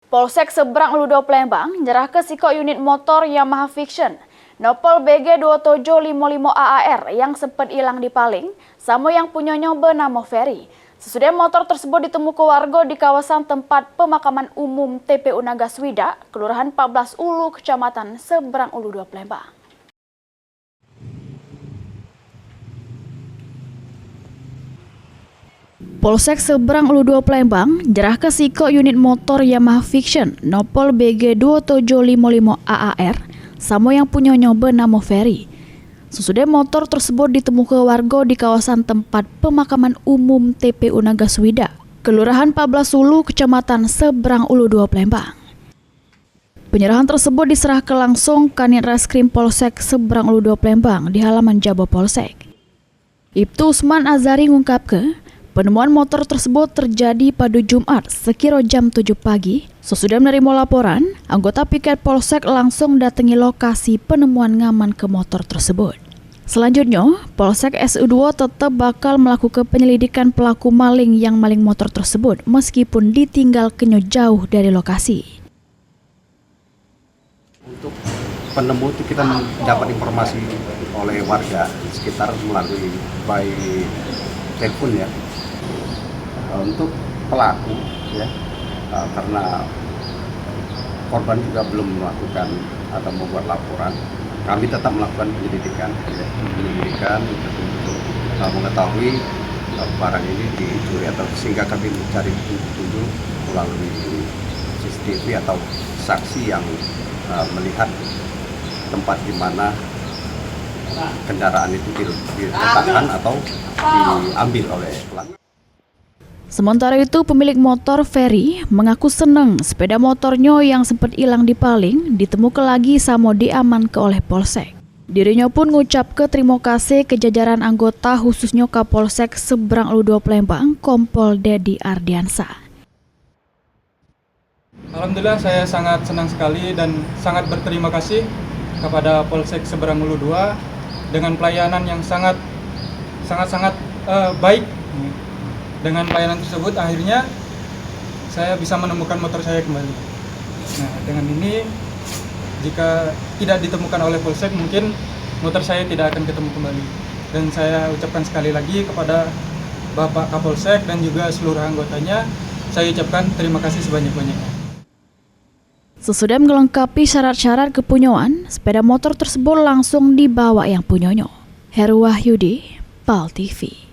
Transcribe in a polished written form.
Polsek Seberang Ludo Plembang nyerah ke Siko unit motor Yamaha Vision Nopol BG 2755 AAR yang sempat hilang di Paling, sama yang punyanya bernama Ferry. Sesudah motor tersebut ditemukan warga di kawasan tempat pemakaman umum TPU Nagaswida, Kelurahan 14 Ulu, Kecamatan Seberang Ulu 2 Plembang. Polsek Seberang Ulu 2 Plembang nyerah ke Siko unit motor Yamaha Vision Nopol BG 2755 AAR sama yang punyanya bernama Ferry. Sesudah motor tersebut ditemukan warga di kawasan tempat pemakaman umum TPU Nagaswida, Kelurahan 14 Ulu, Kecamatan Seberang Ulu 2 Plembang. Penyerahan tersebut diserahkan langsung Kanit Reskrim Polsek Seberang Ulu 2 Plembang di halaman Jabo Polsek. Ibtu Usman Azari mengungkapkan, penemuan motor tersebut terjadi pada Jumat sekira jam 7 pagi. Sesudah menerima laporan, anggota piket Polsek langsung datangi lokasi penemuan ngaman ke motor tersebut. Selanjutnya, Polsek SU2 tetap bakal melakukan penyelidikan pelaku maling yang maling motor tersebut meskipun ditinggalkannya jauh dari lokasi. Untuk penemu itu kita mendapat informasi oleh warga sekitar melalui by telepon ya. Untuk pelaku ya, karena korban juga belum melakukan atau membuat laporan, kami tetap melakukan penyelidikan untuk mengetahui barang ini dicuri atau sehingga kami mencari petunjuk melalui CCTV atau saksi yang melihat tempat di mana kendaraan itu diletakkan atau diambil oleh pelaku. Sementara itu, pemilik motor Ferry mengaku senang sepeda motornya yang sempat hilang di Paling ditemukan lagi sama diamankan oleh Polsek. Dirinya pun ngucap ke terima kasih ke jajaran anggota khususnya Kapolsek Seberang Ulu 2 Plembang, Kompol Dedi Ardiansa. Alhamdulillah, saya sangat senang sekali dan sangat berterima kasih kepada Polsek Seberang Ulu 2 dengan pelayanan yang sangat baik. Dengan pelayanan tersebut akhirnya saya bisa menemukan motor saya kembali. Nah, dengan ini jika tidak ditemukan oleh Polsek, mungkin motor saya tidak akan ketemu kembali. Dan saya ucapkan sekali lagi kepada Bapak Kapolsek dan juga seluruh anggotanya, saya ucapkan terima kasih sebanyak-banyaknya. Sesudah melengkapi syarat-syarat kepunyaan, sepeda motor tersebut langsung dibawa yang punyanya. Heru Wahyudi, PAL TV.